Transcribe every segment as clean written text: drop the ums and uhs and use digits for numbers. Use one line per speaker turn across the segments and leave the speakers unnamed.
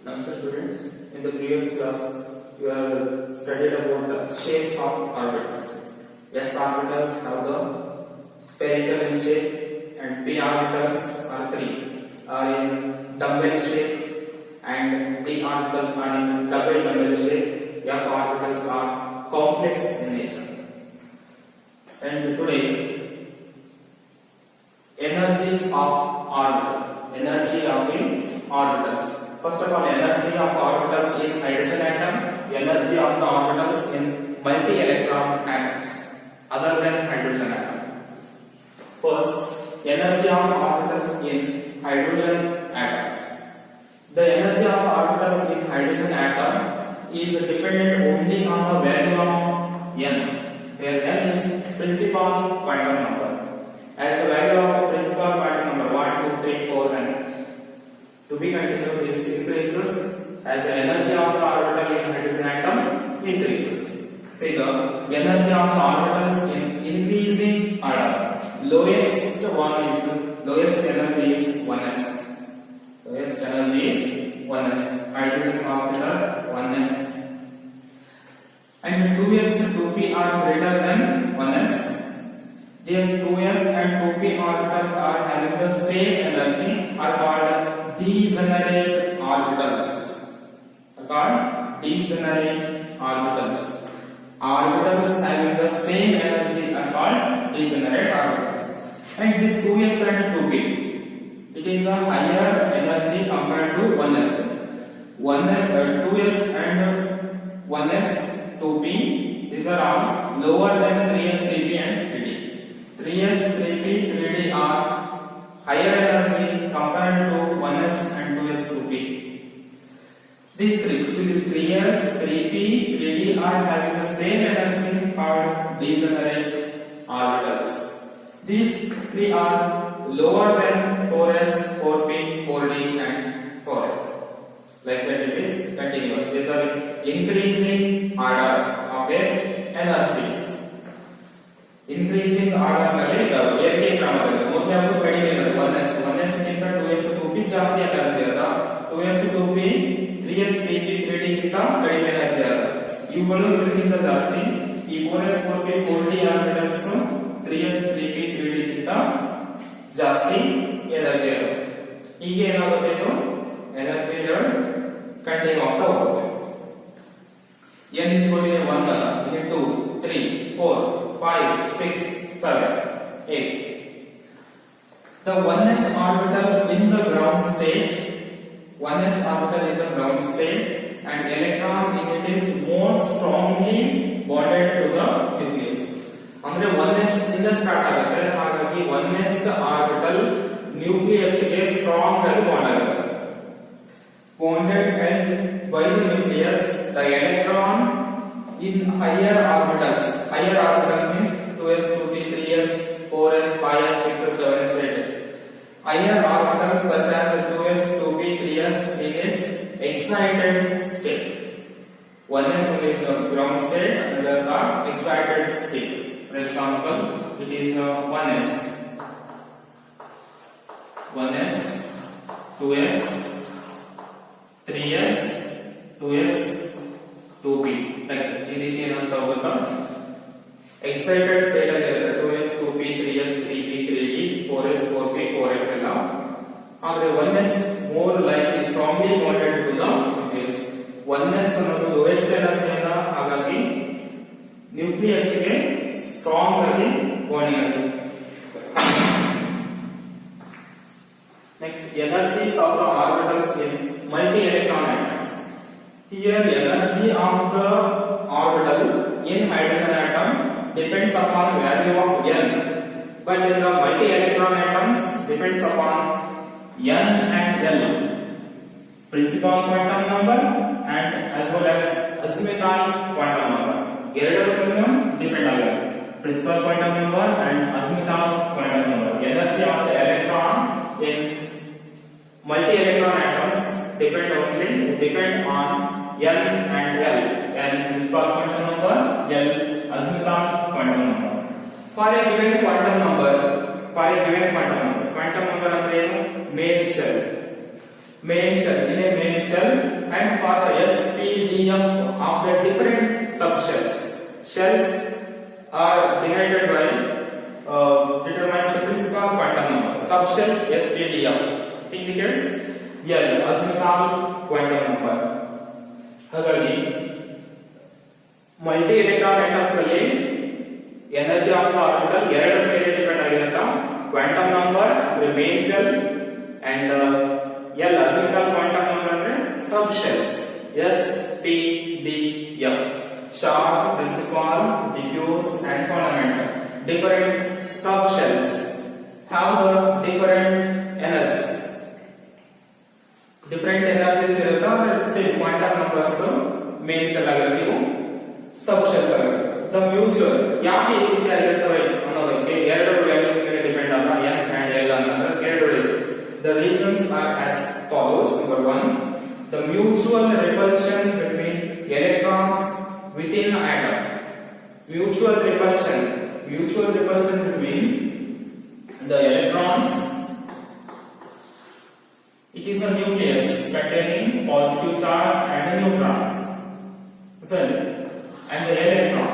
Namaste students, in the previous class you have studied about the shapes of orbitals. S orbitals have the spherical in shape and P orbitals are in dumbbell shape and D orbitals are in double dumbbell shape. F orbitals are complex in nature. And today, energies of orbital, energy of the orbitals. First of all, energy of orbitals in hydrogen atom, energy of the orbitals in multi-electron atoms other than hydrogen atom. First, energy of orbitals in hydrogen atoms. The energy of orbitals in hydrogen atom is dependent only on the value of n, where n is principal quantum number. As the value of principal quantum number 1, 2, 3, 4 and to be continued is increases as the energy of the orbital in hydrogen atom increases. See the energy of the orbitals in increasing order. Lowest energy is 1s. Lowest energy is 1s. Hydrogen consider 1s. And 2s and 2p are greater than 1s. These 2s and 2p orbitals are having the same energy are called degenerate orbitals. Orbitals having the same energy are called degenerate orbitals. And this 2s and 2p, it is a higher energy compared to 1s. 2s and 1s, 2p, these are all lower than 3s, 3p and 3d. 3s, 3p, 3d are higher energy compared to 1s and 2s, 2p. These three, 3s, 3p, 3d are having the same energy called degenerate orbitals. These three are lower than 4s, 4p, 4d and 4f. Like that it is continuous. These are increasing order of their energies. Increasing order ನಲ್ಲಿ ಏಕೆ ಕ್ರಮದಲ್ಲಿ ಮೊದಲೇ ಅವರು ಕಡಿಮೆ ಇರೋದು 1s ಗಿಂತ 2s 2p ಜಾಸ್ತಿ energy ಅದ 2s 2p 3s 3p 3d ಗಿಂತ ಕಡಿಮೆ ಎನರ್ಜಿ ಅದ ಇವುಗಳು ಇದಕ್ಕಿಂತ ಜಾಸ್ತಿ ಈ 4s 4p 4d orbitals 3s 3p 3d ಗಿಂತ ಜಾಸ್ತಿ ಎನರ್ಜಿ ಅದ ಈಗ ಏನಾಗುತ್ತೆ ಇದು ಎನರ್ಜಿ ಲೆವೆಲ್ ಕಂಟಿನ್ಯೂ ಆಗ್ತಾ ಹೋಗುತ್ತೆ n is equal to 1 2 3 4 5, 6, 7, 8. The 1s orbital in the ground state, 1s orbital in the ground state, and electron in it is more strongly bonded to the nucleus. ಅಂದ್ರೆ 1s ಇಂದ start ಆಗುತ್ತೆ ಹಾಗಾಗಿ 1s orbital nucleus ಗೆ strong ಆಗಿ bond ಆಗುತ್ತೆ. Bonded and by the nucleus, the electron in higher orbitals means 2s, 2p, 3s, 4s, 5s, 6s, 7s, 8s. Higher orbitals such as 2s, 2p, 3s in its excited state. 1s only is the ground state, others are excited state. For example, it is 1s, 2s, 3s, 2s, 2p. ಈ ರೀತಿ ಏನಂತ ಹೋಗುತ್ತಾ excited state ಅಲ್ಲಿ ಇರುತ್ತೆ 2s 2p 3s 3p 3d 4s 4p 4f ಎಲ್ಲ ಆದ್ರೆ 1s more like strongly bonded to the nucleus 1s ಅನ್ನೋದು lowest energy ಅಲ್ಲ ಹಾಗಾಗಿ ನ್ಯೂಕ್ಲಿಯಸ್ ಗೆ ಸ್ಟ್ರಾಂಗ್ ಆಗಿ ಬಾಂಡಿಂಗ್ ಆಗುತ್ತೆ. Next energies of the orbitals in multi electron atoms. Here energy of the orbital in hydrogen atom depends upon value of n, but in the multi-electron atoms depends upon n and l, principal quantum number and as well as azimuthal quantum number. ಎರಡರಲ್ಲೂ depend ಆಗುತ್ತೆ principal quantum number and azimuthal quantum number. Energy of the electron in multi-electron atoms depend on n and l. n principal quantum number, l azimuthal quantum number. For a given quantum number, quantum number ಅಂದ್ರೆ ಏನು? main shell. In a main shell shells are denoted by determines the principal quantum number. Subshells SPDF indicates L azimuthal quantum number. ಹಾಗಾಗಿ multi electron atoms ಅಲ್ಲಿ energy of the orbital ಎರಡರ ಮೇಲೆ depend ಆಗಿರುತ್ತೆ. Quantum number ಅಂದ್ರೆ main shell and L azimuthal quantum number ಅಂದ್ರೆ sub shells SPDF. Sharp, principal, diffuse and fundamental. Different subshells have the different energies. Different energies ಇರುತ್ತೆ. say quantum numbers main shell ಆಗಿರುತ್ತೆ, subshells ಆಗಿರುತ್ತೆ. The mutual ಯಾಕೆ ಈ ರೀತಿ ಆಗಿರ್ತವೆ ಅನ್ನೋದಕ್ಕೆ ಎರಡು ವ್ಯಾಲ್ಯೂಸ್ ಮೇಲೆ ಡಿಪೆಂಡ್ ಆದ n and l ಅನ್ನೋದ್ರ ಎರಡು reasons. The reasons are as follows. Number 1, the mutual repulsion between electrons within an atom. Mutual repulsion between the electrons. It is a nucleus containing positive charge and neutrons, and the electron.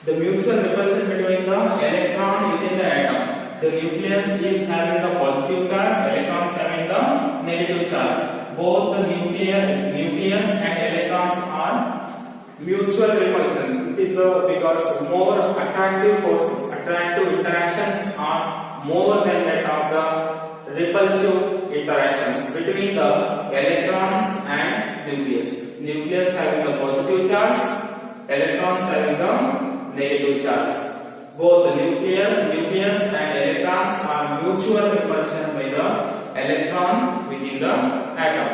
The mutual repulsion between the electron within the atom. The nucleus is having the positive charge, electrons having the negative charge. Both the nucleus and electrons are mutual repulsion. It is because more attractive forces, attractive interactions are more than that of the repulsive interactions between the electrons and nucleus. Nucleus having the positive charge, electrons having the negative charge. Both the nucleus and electrons are mutual repulsion by the electron within the atom.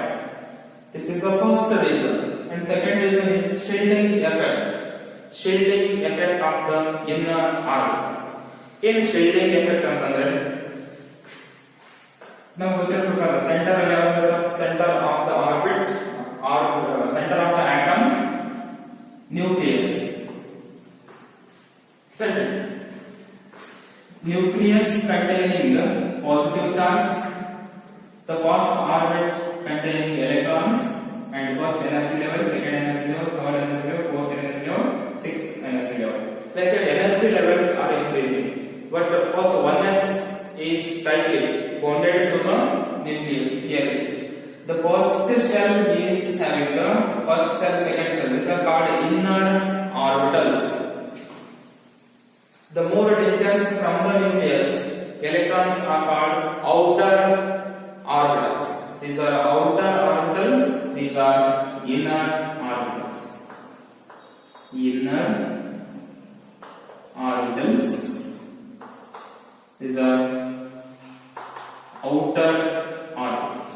This is the first reason. And second reason is shielding effect. Shielding effect of the inner orbitals. In shielding effect ಅಂತಂದ್ರೆ ನಾವು ಗೊತ್ತಿರಬೇಕಾದ center of the orbit or center of the atom, nucleus. Center. Nucleus containing positive charge, the first orbit containing electrons, and first energy level, second energy level, third energy level, fourth energy level, sixth energy level. Like the energy levels are increasing, but the first oneness is tightly bonded to the nucleus. Here it is. The first shell is having the first cell, second cell. These are called inner orbitals. The more distance from the nucleus, electrons are called outer orbitals. These are outer orbitals. These are inner orbitals. Inner orbitals. These are outer orbitals.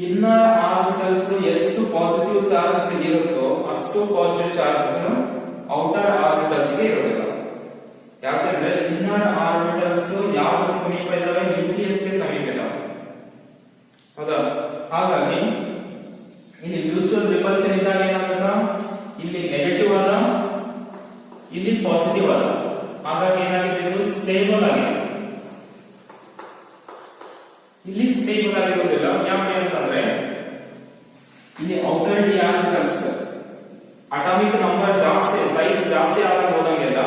Inner orbitals ಎಷ್ಟು positive charge ಇರುತ್ತೋ ಅಷ್ಟು positive charge outer orbitals ಗೆ ಇರೋದಿಲ್ಲ. ಯಾಕಂದ್ರೆ inner orbitals ಯಾವ್ದು ಸಮೀಪ ಇದ್ದಾವೆ, nucleus ಗೆ ಸಮೀಪ ಇದ್ದಾವೆ, ಹೌದಾ? ಹಾಗಾಗಿ ಇಲ್ಲಿ ಮ್ಯೂಚುವಲ್ ರಿಪಲ್ಷನ್ ಇದ್ದಾಗ ಏನಾಗುತ್ತಾ, ಇಲ್ಲಿ ನೆಗೆಟಿವ್ ಅಲ್ಲ, ಇಲ್ಲಿ ಪಾಸಿಟಿವ್ ಅಲ್ಲ. ಹಾಗಾಗಿ ಏನಾಗಿದೆ, ಇದು ಸ್ಟೇಬಲ್ ಆಗಿದೆ. ಇಲ್ಲಿ ಸ್ಟೇಬಲ್ ಆಗಿರುವುದಿಲ್ಲ. ಯಾಕೆ ಅಂತಂದ್ರೆ ಇಲ್ಲಿ outer D orbitals atomic number ಜಾಸ್ತಿ, ಸೈಜ್ ಜಾಸ್ತಿ ಆದಾಗ ಹೋದಂಗೆಲ್ಲ,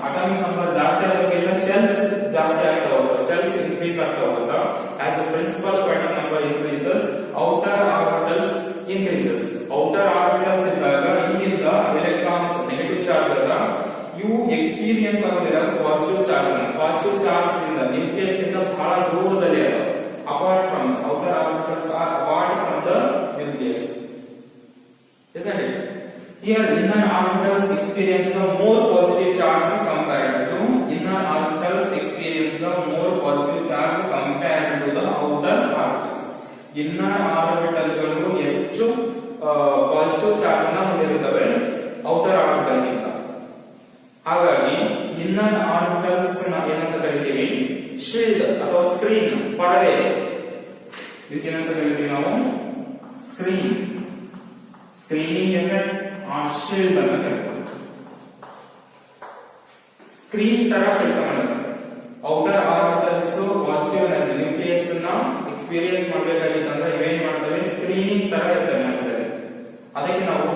ಅಟಾಮಿಕ್ ನಂಬರ್ ಜಾಸ್ತಿ ಆದಾಗೆಲ್ಲ ಶೆಲ್ಸ್ ಜಾಸ್ತಿ ಆಗ್ತಾ ಹೋಗುತ್ತೆ, ಶೆಲ್ಸ್ ಇನ್ಕ್ರೀಸ್ ಆಗ್ತಾ ಹೋಗುತ್ತಾ. As a principal quantum number increases, outer orbitals increases. Outer orbitals ಇದ್ದಾಗ ಇಲ್ಲಿಂದ ಎಲೆಕ್ಟ್ರಾನ್ಸ್ ನೆಗೆಟಿವ್ ಚಾರ್ಜ್ ಅಲ್ಲ, ಇವು ಎಕ್ಸ್ಪೀರಿಯನ್ಸ್ ಆಗೋದಿಲ್ಲ ಪಾಸಿಟಿವ್ ಚಾರ್ಜ್. ಪಾಸಿಟಿವ್ ಚಾರ್ಜ್ ಇಂದ ನ್ಯೂಕ್ಲಿಯಸ್ ಇಂದ ಬಹಳ ದೂರದಲ್ಲಿ ಅಲ್ಲ. Apart from outer orbitals are apart from the nucleus, isn't it? Here inner orbitals experience the more positive charge compared to inner orbitals experience the more positive charge compared to the outer orbitals. Inner orbital ಗಳು ಹೆಚ್ಚು positive charge ಅನ್ನು ಹೊಂದಿರುತ್ತವೆ outer orbital ಗಿಂತ. ಹಾಗಾಗಿ inner orbitals ಏನಂತ ಕರಿತೀವಿ, shield ಅಥವಾ screen, ಪರದೆ. ಇದಕ್ಕೇನಂತ ಕರಿತೀವಿ ನಾವು, screen, screening effect on shield ಅಂತ ಕರಿತೀವಿ. ಸ್ಕ್ರೀನ್ ತರ ಕೆಲಸ ಮಾಡುತ್ತೆ. Outer orbitals positive energy nucleus ನ ಎಕ್ಸ್ಪೀರಿಯನ್ಸ್ ಮಾಡಬೇಕಾಗಿತ್ತಂದ್ರೆ ಇವೇನ್ ಮಾಡ್ತವೆ, ಸ್ಕ್ರೀನಿಂಗ್ ತರ ಇರ್ತವೆ. ಅದಕ್ಕೆ ನಾವು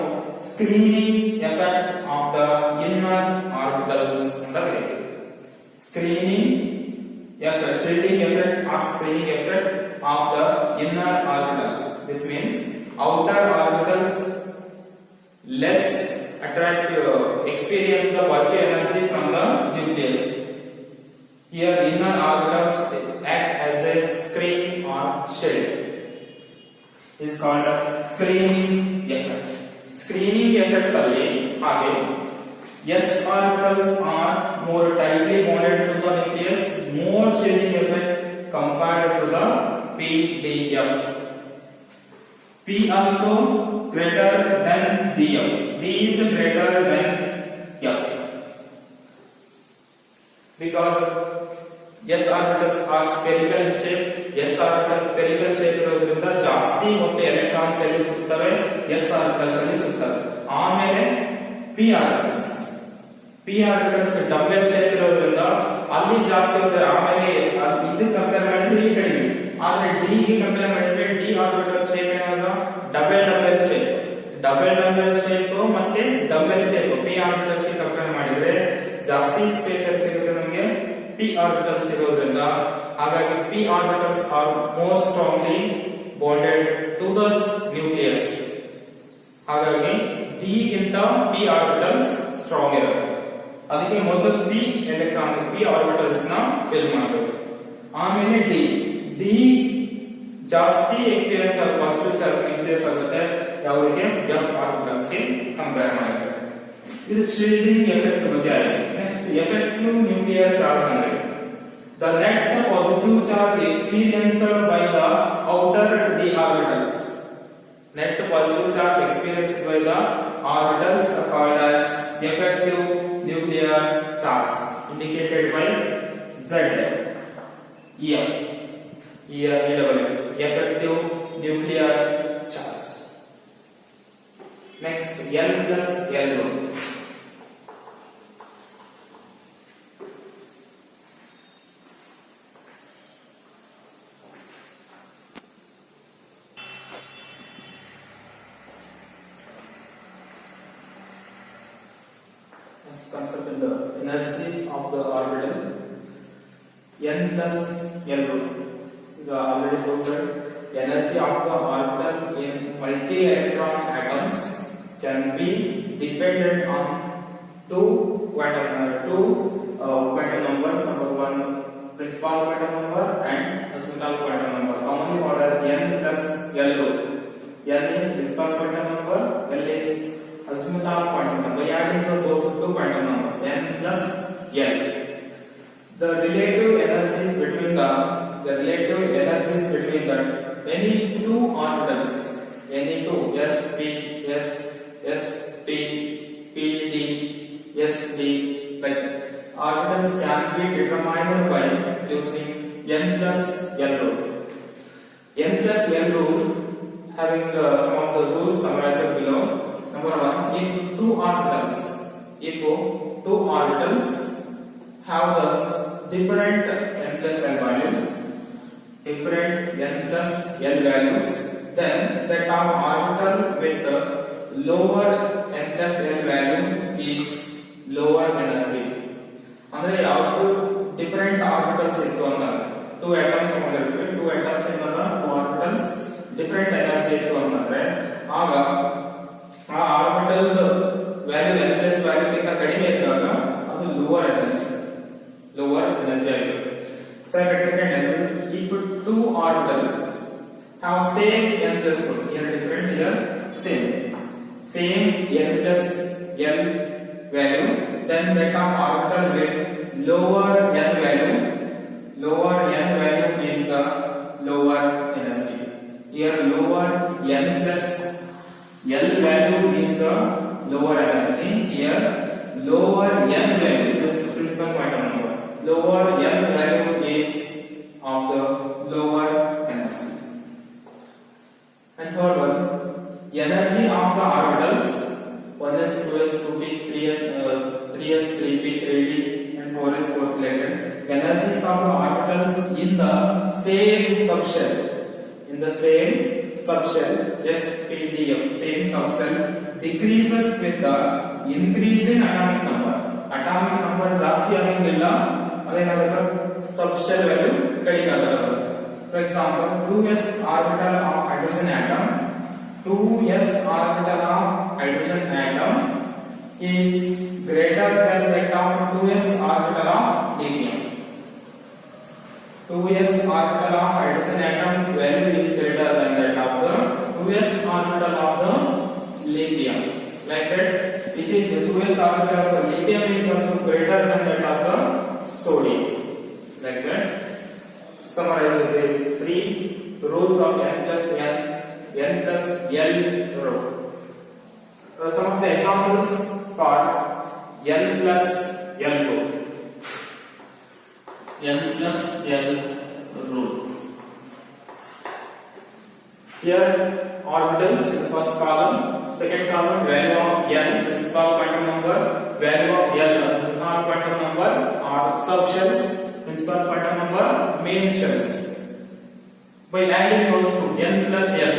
screening effect of the inner orbitals ಅಂತ ಕರೀತೀವಿ. Screening effect, shielding effect or screening effect of the inner orbitals. This means outer orbitals less experience the Cauchy energy from the nucleus. Here inner orbitals act as a screen or shield. It is called a screening effect. Screening effect alli hage S orbitals are more tightly bonded to the nucleus, more shielding effect compared to the PDF. P also greater than DF. D is greater than F. Because S orbitals are spherical in shape. S orbitals spherical shape ಇರೋದ್ರಿಂದ ಜಾಸ್ತಿ ಒಟ್ಟು electrons ಎಲ್ಲಿ ಸುತ್ತವೆ, S orbitals ಅಲ್ಲಿ ಸುತ್ತವೆ. ಆಮೇಲೆ P orbitals double shape ಇರೋದ್ರಿಂದ ಅಲ್ಲಿ ಜಾಸ್ತಿ ಇರುತ್ತೆ. ಆಮೇಲೆ ಇದು ಕಂಪೇರ್ ಮಾಡಿದ್ರೆ ಈ ಕಡಿಮೆ. ಆದ್ರೆ D ಗೆ ಕಂಪೇರ್ ಮಾಡಿದ್ರೆ D orbital shape ಏನಾದ ಡಬಲ್ ಶೇಪ್ ಮತ್ತೆ ಡಬಲ್ ಶೇಪ್. P orbitals ಗೆ ಕಂಪೇರ್ ಮಾಡಿದ್ರೆ ಜಾಸ್ತಿ ಸ್ಪೇಸಸ್ ಸಿಗುತ್ತೆ ನಮಗೆ P orbitals ಇರೋದ್ರಿಂದ. ಹಾಗಾಗಿ P orbitals are more strongly bonded to the nucleus. ಹಾಗಾಗಿ D ಗಿಂತ P orbitals ಸ್ಟ್ರಾಂಗ್ ಇರುತ್ತೆ. ಅದಕ್ಕೆ ಮೊದಲು P orbitals ನ ಫಿಲ್ ಮಾಡಬೇಕು. ಆಮೇಲೆ D ಜಾಸ್ತಿ ಎಕ್ಸ್ಪೀರಿಯನ್ಸ್ ಆಗುತ್ತೆ, ಪಾಸಿಟಿವ್ ಚಾರ್ಜ್ ನ್ಯೂಕ್ಲಿಯಸ್ ಆಗುತ್ತೆ ಯಾವುದಕ್ಕೆ F orbitals ಗೆ ಕಂಪೇರ್ ಮಾಡಿದ್ರೆ. ಇದು ಶೀಲ್ಡಿಂಗ್ ಎಫೆಕ್ಟ್ ಬಗ್ಗೆ ಆಗಿದೆ. ನೆಕ್ಸ್ಟ್ ಎಫೆಕ್ಟಿವ್ ನ್ಯೂಕ್ಲಿಯರ್ ಚಾರ್ಜ್ ಅಂದ್ರೆ the net positive charge experienced by the outer d orbitals. Net positive charge experienced by the orbitals are called as effective nuclear charge, indicated by Z. EF. Effective nuclear charge. Next, L plus L. Concept in the energies of the orbital N plus L. The already told that energy of the orbital in multi-electron atoms can be dependent on two quantum numbers. Number one, principal quantum number and azimuthal quantum number. Commonly called as N plus L. N is principal quantum number, L is azimuthal quantum number. By adding those two quantum numbers, N plus L, the relative energies between the any two orbitals, any two sp, pd, sd, like orbitals can be determined by using N plus L rule. N plus L rule having some of the rules summarized below. Number one, if two orbitals have the different N plus L values, then the term orbital with the lower N plus L value is lower energy. ಅಂದ್ರೆ ಯಾವುದು different orbitals ಇತ್ತು ಅಂತ, two atoms ಹೊಂದಿರ್ತವೆ, two orbitals different energy ಇತ್ತು ಅಂತಂದ್ರೆ ಆಗ ಆ orbital value N plus value ಗಿಂತ ಕಡಿಮೆ ಇದ್ದಾಗ ಅದು ಲೋವರ್ ಎನರ್ಜಿ ಆಗಿರುತ್ತೆ. Second level, if two orbitals have same N plus 1, here different, here same N plus L value, then the term orbital with lower N value is the lower energy. Here lower N plus L value is the lower energy. Here lower N value, this is principal quantum number. Lower N value is of the lower energy. And third one, energy of the orbitals, 1s, 2s, 2p, 3s, 3p, 3d, and 4s, 4p related. Energies of the orbitals in the same subshell in the same subshell SPDF, same subshell, decreases with the increase in atomic number. Atomic number ಜಾಸ್ತಿ ಆಗಂಗಿಲ್ಲ, ಅದೇನಾಗುತ್ತೆ subshell value ಕಡಿಮೆ ಆಗುತ್ತೆ. For example, 2s orbital of hydrogen atom, 2s orbital of hydrogen atom is greater than that of 2s orbital of lithium. 2s orbital of hydrogen atom value is greater than that of the 2s orbital of the lithium. Like that, it is 2s orbital of the lithium is also greater than that of the sodium. Like that. Summarize these three rules of n plus L rule. Some of the examples for L plus L rule. N plus L rule. Here orbitals in the first column, second column value of L principal quantum number, value of L small quantum number or subshells, principal quantum number, main shells. By adding those two n plus L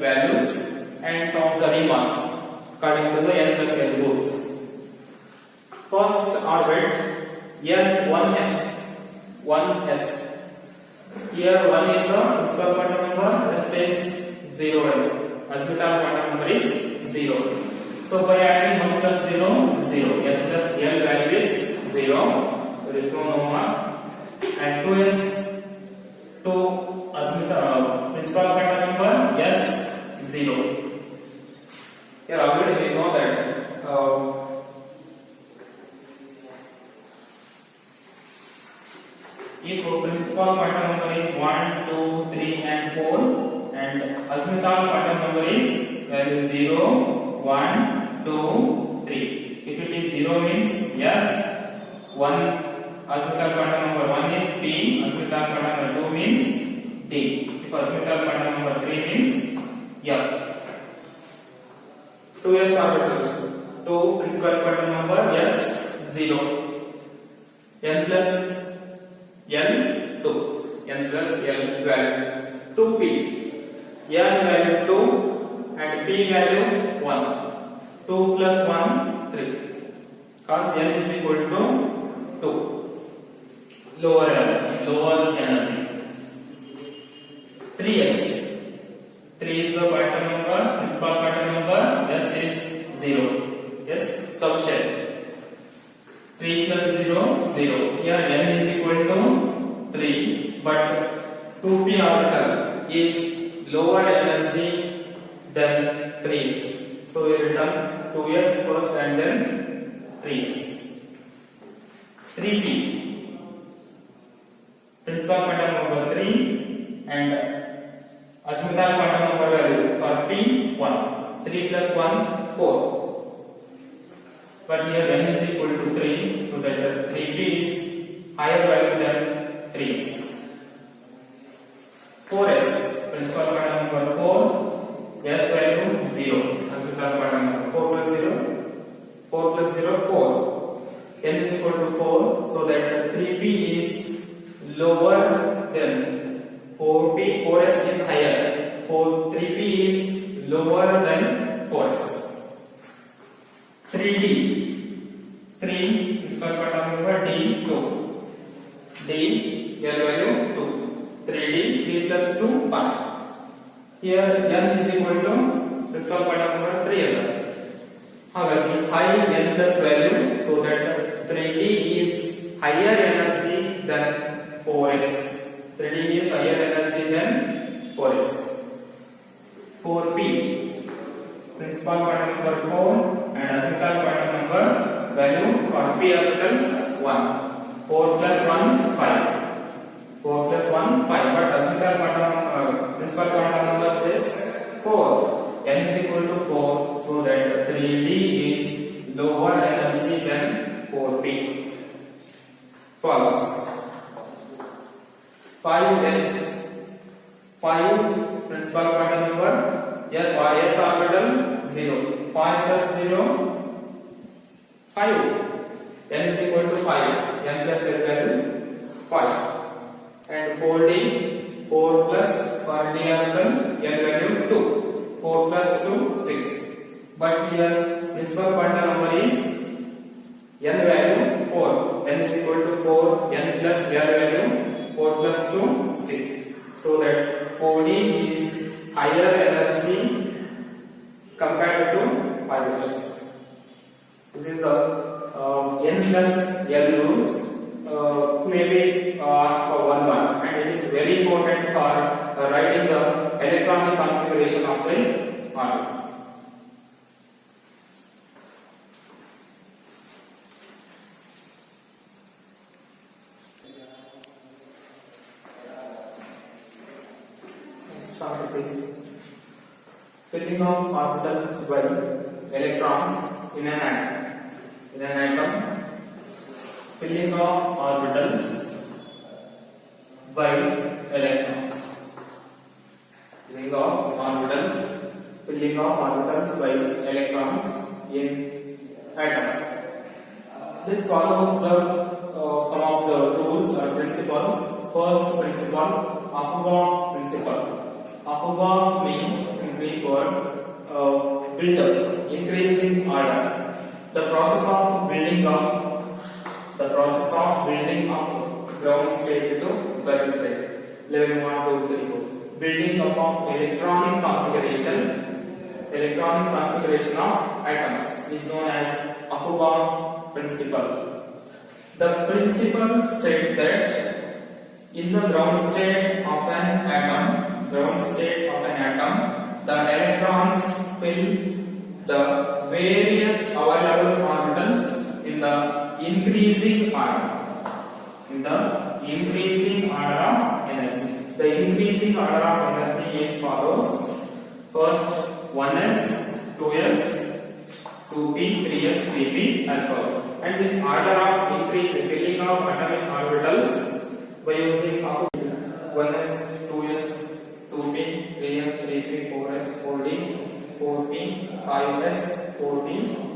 values and some of the remarks according to the n plus L rules. First orbit L1s. Here 1 is the principal quantum number, that says 0. Orbital quantum number is 0. So by adding 1 plus 0, 0. N plus L value is 0. There is no more. And 2s, 2 principal quantum number, yes, 0. Here already we know that if principal quantum number is 1, 2, 3 and 4 and azimuthal quantum number is value 0, 1, 2, 3. If it is 0 means yes, 1 azimuthal quantum number 1 is P, azimuthal quantum number 2 means D. If azimuthal quantum number 3 means F. 2s orbitals, 2 principal quantum number, yes, 0. N plus L 2, n plus L value 2p, L value 2 and p value 1. 2 plus 1 3, cos L is equal to 2. Lower energy. 3s, 3 is the quantum number, principal quantum number, S is 0. Yes, subshell. 3 plus 0, 0. Here n is equal to 3, but 2p orbital is lower energy than 3s. So we return 2s first and then 3s. 3p, principal quantum number 3 and azimuthal quantum number value for p 1. 3 plus 1, 4. But here n is equal to 3, so that 3p is higher value than 3s. 4s, principal quantum number 4, s value 0, azimuthal quantum number 4 plus 0, 4 plus 0, 4. N is equal to 4, so that 3p is lower than 4p, 4s is higher, 3p is lower than 4s. 3d, 3 principal quantum number D 2, D L value 2, 3d 3 plus 2 5. Here n is equal to principal quantum number 3 ಅಲ್ಲ, ಹಾಗಾಗಿ high n plus value, so that 3d is higher energy than 4s. 3d is higher energy than 4s. 4p, principal quantum number 4 and azimuthal quantum number value for p orbitals 1. 4 plus 1 5. 4 plus 1 5. But azimuthal quantum principal quantum number says 4. N is equal to 4, so that 3d is lower energy than 4p. Follows 5s. 5 principal quantum number, yes, s orbital 0. 5 plus 0, 5. N is equal to 5. N plus L value 5. And 4d 4 plus for d orbital n value 2. 4 plus 2 6. But here principal quantum number is n value 4. N is equal to 4. N plus n value 4 plus 2 6. So that 4d is higher energy compared to 5 plus. This is the n plus l rules. Maybe ask for one, and it is very important for writing the electronic configuration of the orbitals. Next concept is filling of orbitals by electrons in an atom. In an atom, filling of orbitals by electrons. Filling of orbitals by electrons in atom. This follows the some of the rules or principles. First principle, Aufbau principle. Aufbau means in Greek word build up, increasing order. The process of building up ground state to zero state. Level 1, 2, 3, 4. Building up of electronic configuration of atoms is known as Aufbau principle. The principle states that in the ground state of an atom, the electrons fill the various available orbitals in the increasing order. Of energy. The increasing order of energy is follows. First, 1s, 2s, 2p, 3s, 3p as follows. And this order of increase filling of atomic orbitals by using 1s, 2s, 2p, 3s, 3p, 4s, 4d, 4p, 5s, 4p,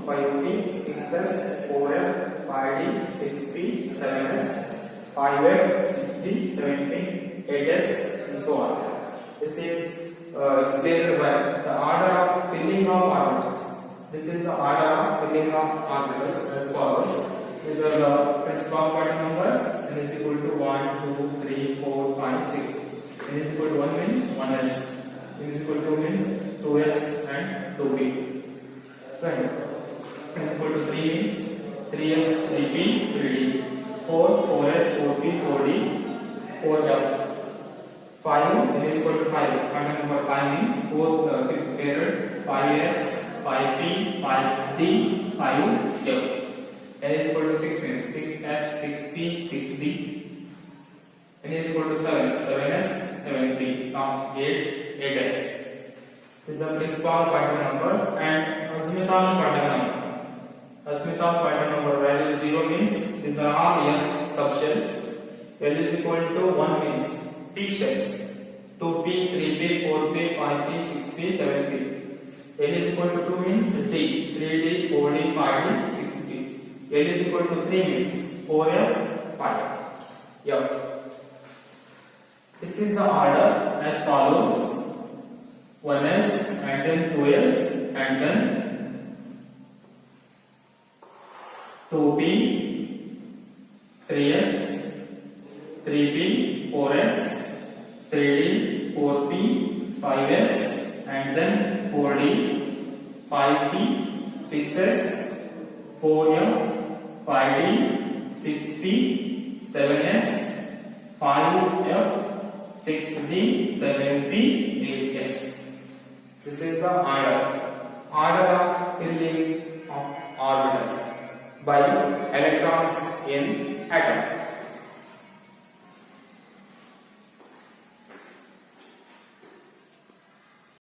5p, 6s, 4f, 5d, 6p, 7s, 5f, 6d, 7p, 8s, and so on. This is explained by the order of filling of orbitals. This is the order of filling of orbitals as follows. These are the principal quantum numbers. N is equal to 1, 2, 3, 4, 5, 6. N is equal to 1 means 1s. N is equal to 2 means 2s and 2p. N is equal to 3 means 3s, 3p, 3d. 4, 4s, 4p, 4d, 4f. 5, N is equal to 5. Quantum number 5 means 4 fifth period, 5s, 5p, 5d, 5f. N is equal to 6 means 6s, 6p, 6d. N is equal to 7, 7s, 7p, now 8, 8s. These are principal quantum numbers and azimuthal quantum number. Azimuthal quantum number value 0 means these are all s subshells. L is equal to 1 means p shells. 2p, 3p, 4p, 5p, 6p, 7p. L is equal to 2 means d. 3d, 4d, 5d, 6d. L is equal to 3 means 4f, 5f. This is the order as follows. 1s and then 2s and then 2p, 3s, 3p, 4s, 3d, 4p, 5s and then 4d, 5p, 6s, 4f, 5d, 6p, 7s, 5f, 6d, 7p, 8s. This is the order of filling of orbitals by electrons in atom.